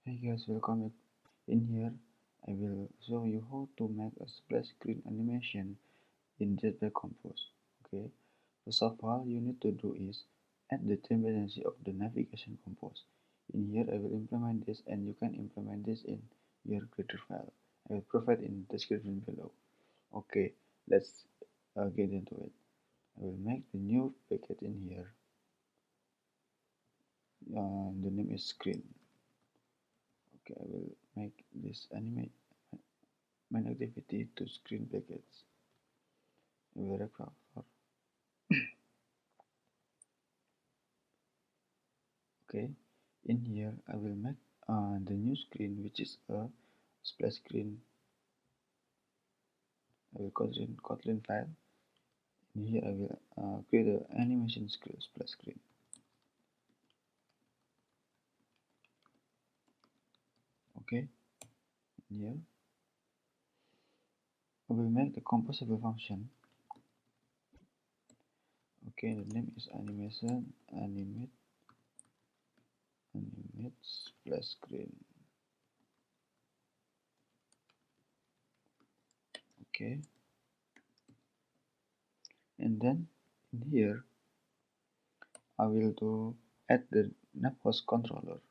Hey guys, welcome back. In here, I will show you how to make a splash screen animation in Jetpack Compose. Okay, first of all, you need to do is add the dependency of the navigation compose. In here, I will implement this, and you can implement this in your creator file. I will provide in the description below. Okay, let's get into it. I will make the new packet in here. The name is screen. Okay, I will make this animate main activity to screen packets. I will record. Okay, in here I will make the new screen, which is a splash screen. I will Kotlin file. In here I will create an animation splash screen. Okay, in here I will make the composable function. Okay, the name is animation animate splash screen. Okay, and then in here I will do add the host controller.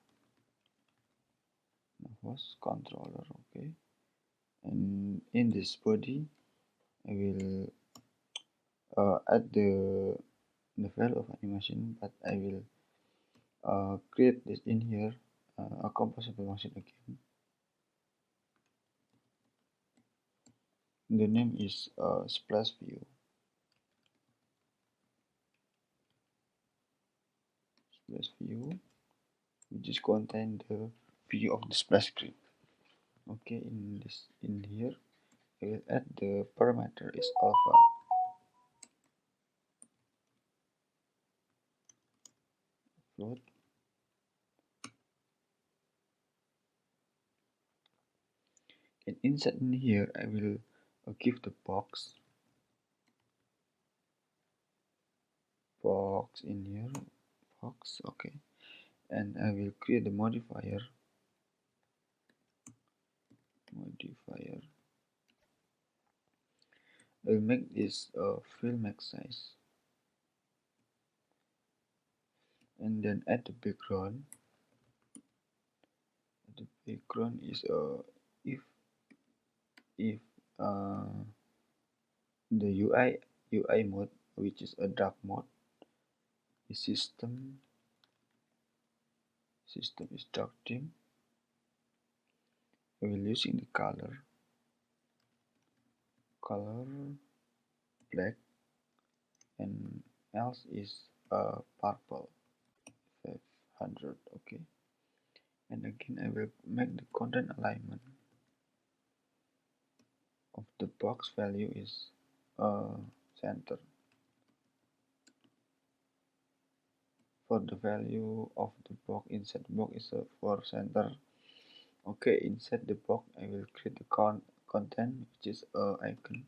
Host controller. Okay, and in this body I will add the value of animation, but I will create this in here a composable function again. The name is splash view. Splash view, which is contain the view of the splash screen. Okay, in here I will add the parameter is alpha. Float. And inside in here I will give the box in here box. Okay, and I will create the modifier. I will make this fill max size, and then add the background. The background is if the UI mode, which is a dark mode, the system is dark theme. I will using the color black, and else is purple 500. Okay, and again I will make the content alignment of the box value is center. For the value of the box inside the box is for center. Okay, inside the box I will create the content, which is a icon.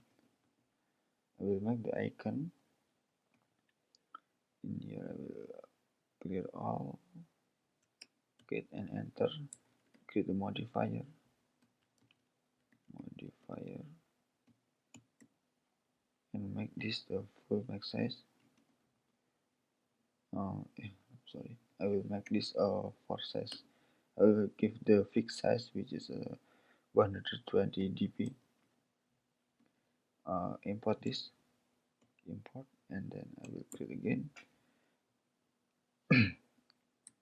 I will make the icon. In here I will clear all, get and enter, create the modifier, and make this the full max size. Sorry, I will make this for size. I will give the fixed size, which is 120 dp. Import this, and then I will create again.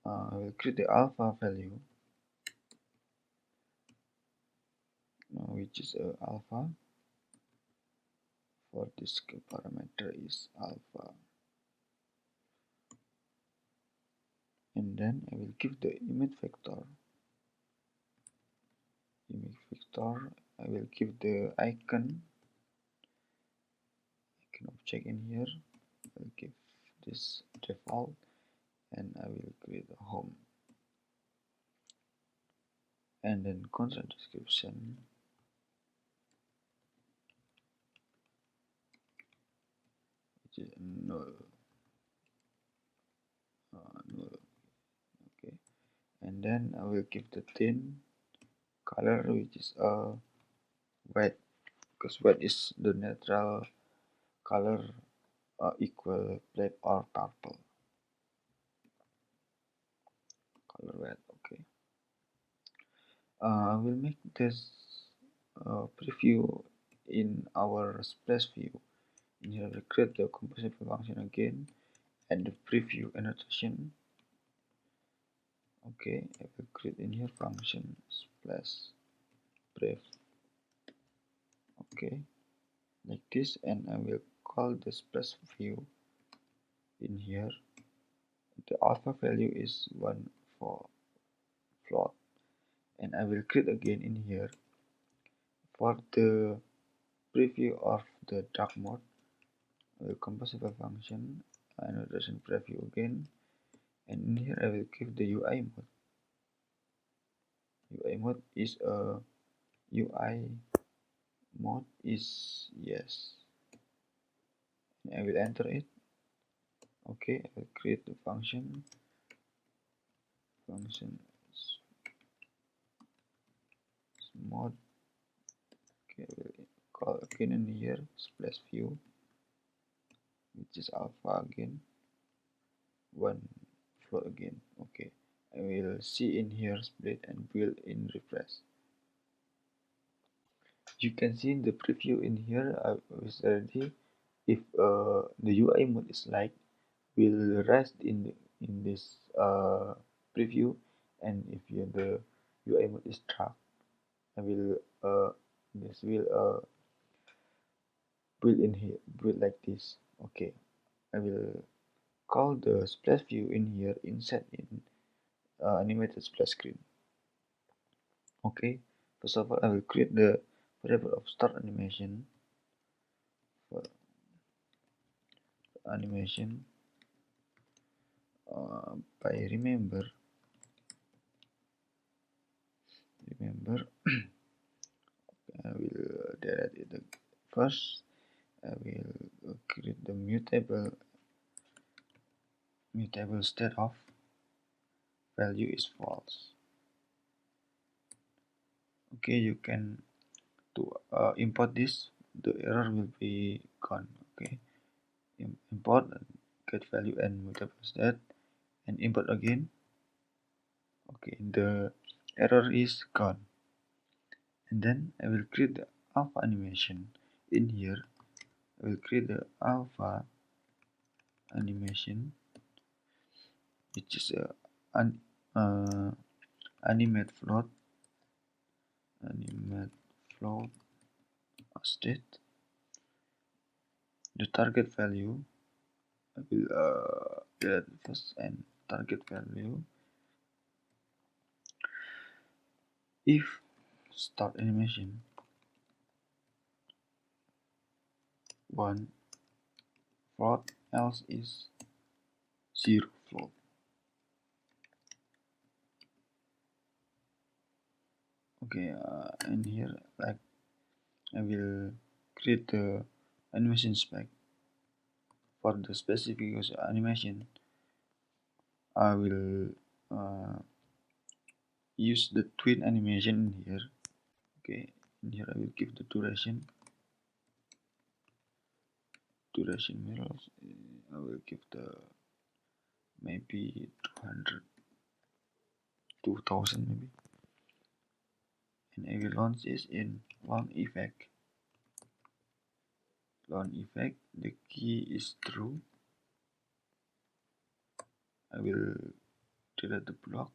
I will create the alpha value, which is alpha. For this parameter is alpha, and then I will give the image vector. I will give the icon object in here. I will give this default, and I will create a home, and then content description, which is null. Okay, and then I will give the tint color which is white, because white is the natural color equal black or purple color white. Okay, I will make this preview in our splash view. And here I will create the composable function again and the preview annotation. Okay, I will create in here function splash brief. Okay, like this, and I will call the splash view in here. The alpha value is 1 for float, and I will create again in here for the preview of the dark mode. I will composable function annotation preview again, and in here I will give the UI mode. UI mode is a UI mode is yes, and I will enter it. Okay, I will create the function mode. Okay, I will call again in here splash view, which is alpha again, 1 float again. Okay, I will see in here split and build in refresh. You can see in the preview in here I was already, if the UI mode is light, will rest in this preview, and if the UI mode is dark, I will this will build in here, build like this. Okay, I will call the splash view in here inside in animated splash screen. Okay, first of all I will create the variable of start animation for animation by remember I will delete it first. I will create the mutable state of value is false. Okay, you can to import this, the error will be gone. Okay, import get value and mutable state, and import again. Okay, the error is gone, and then I will create the alpha animation in here. I will create the alpha animation, which is a uh, animate float state. The target value I will get first, and target value if start animation 1 float, else is 0 float. Okay, and here like I will create the animation spec. For the specific user animation, I will use the twin animation in here. Okay, in here I will give the duration mirrors. I will give the maybe 200, 2000 maybe, and I will launch this in launch effect. Launch effect, the key is true. I will delete the block,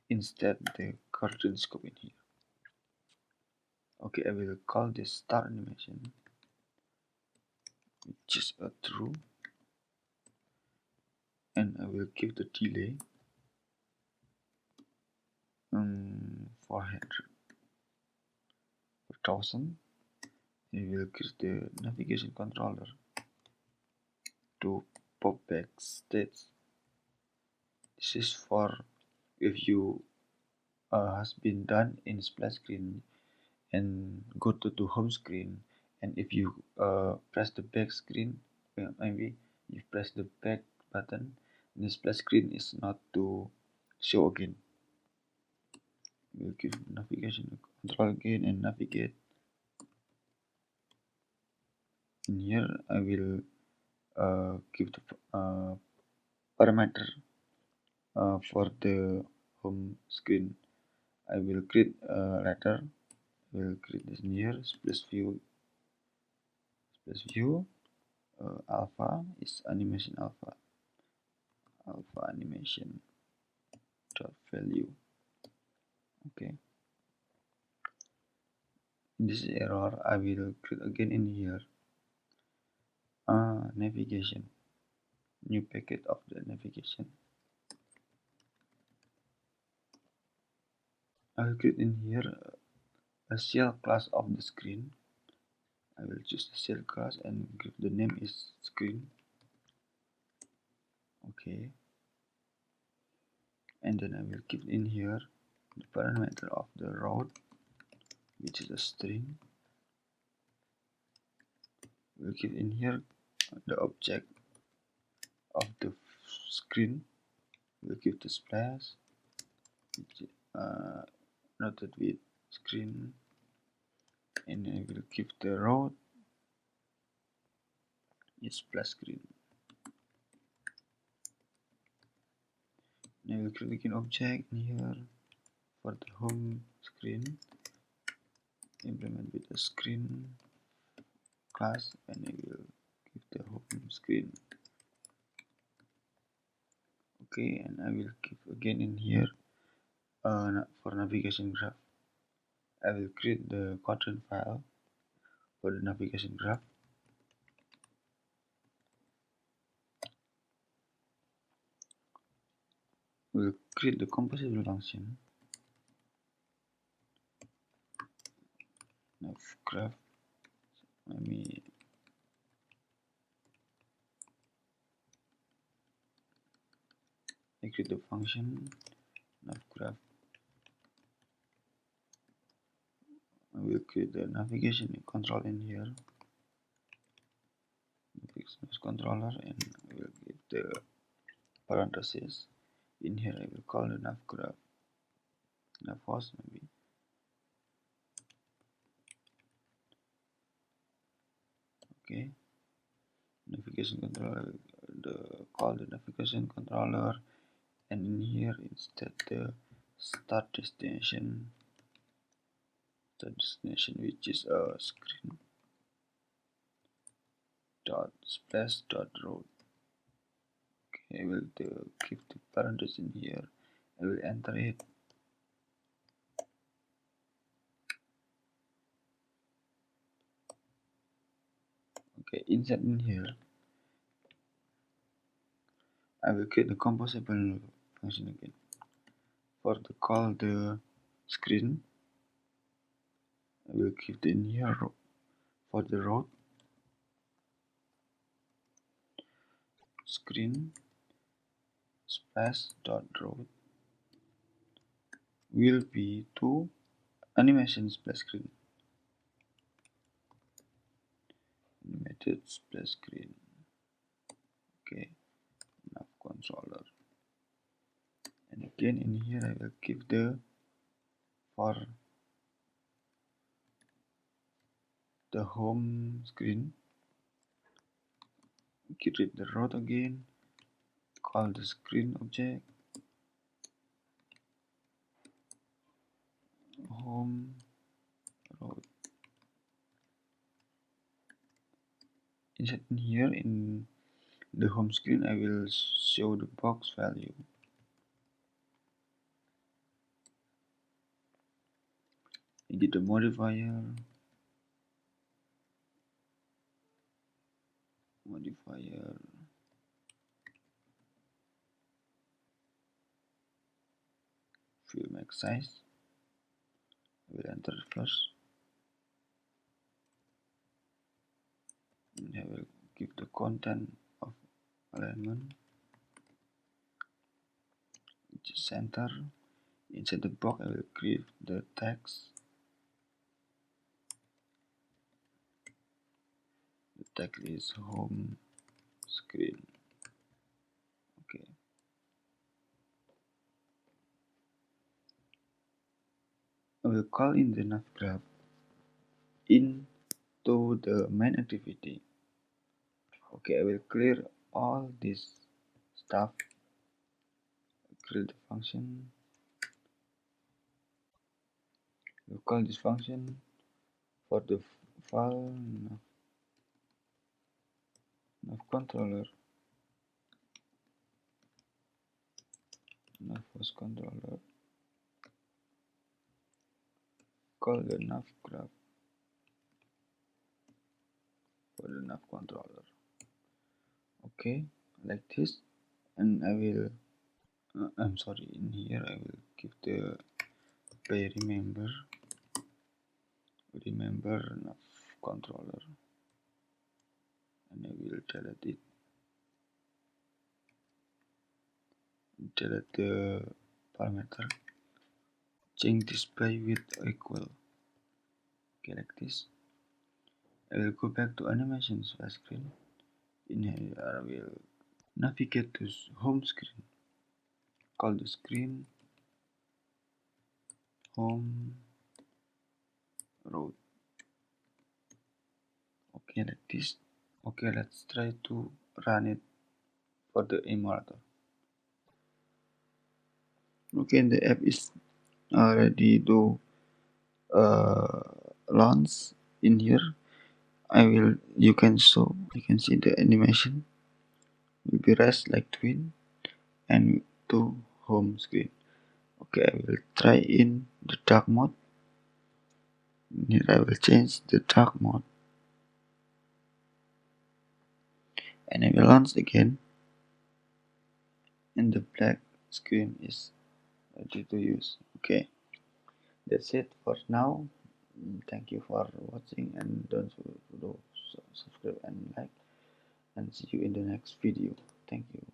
instead the cartoon scope in here. Okay, I will call this start animation, which is a true, and I will give the delay 400 per thousand. I will give the navigation controller to pop back states. This is for if you has been done in splash screen and go to the home screen, and if you press the back screen, maybe you press the back button, the splash screen is not to show again. We'll give navigation control again and navigate. In here I will give the parameter for the home screen. I will create a letter. Will create this in here. Space view. Alpha is animation alpha. Alpha animation dot value. Okay. This error I will create again in here. Navigation. New packet of the navigation. I will create in here a shell class of the screen. I will choose the shell class and give the name is screen. Okay. And then I will give in here the parameter of the route, which is a string. We'll give in here the object of the screen. We'll give the splash, which noted with screen, and I will give the route is splash screen. And I will create an object in here for the home screen. Implement with the screen class, and I will give the home screen. Okay, and I will give again in here for navigation graph. I will create the content file for the navigation graph. We'll create the composable function nav graph. Let me create the function nav graph. I will create the navigation control in here. Navigation controller, and I will give the parentheses. In here I will call the nav graph, nav host maybe. Okay, navigation controller, call the navigation controller, and in here instead the start destination, which is a screen dot splash dot road. Okay, I will keep the parenthesis in here. I will enter it. Okay, inside in here I will create the composable function again. For the call the screen, I will give the in here for the road screen splash dot road will be to animation splash screen. Animated splash screen. Okay, nav controller. And again in here I will give the for the home screen, create the road again, call the screen object home road. Inside in here in the home screen I will show the box value. Edit the modifier fill max size. I will enter first, and I will give the content of alignment, which is center. Inside the box I will create the text. The text is home screen. Okay. I will call in the nav graph into the main activity. Okay, I will clear all this stuff, create the function, we'll call this function for the file nav controller, nav host controller, call the nav graph for the nav controller. Okay, like this, and I will I'm sorry, in here I will give the play remember nav controller, and I will delete the parameter, change display with equal. Okay, like this. I will go back to animation splash screen. In here I will navigate to home screen, call the screen home road. Okay, like this. Okay, let's try to run it for the emulator. Okay, the app is ready to launch. In here you can see the animation will be rest like twin and to home screen. Okay, I will try in the dark mode. Here I will change the dark mode, and I will launch again, and the black screen is ready to use. Okay, that's it for now. Thank you for watching, and don't forget to subscribe and like, and see you in the next video. Thank you.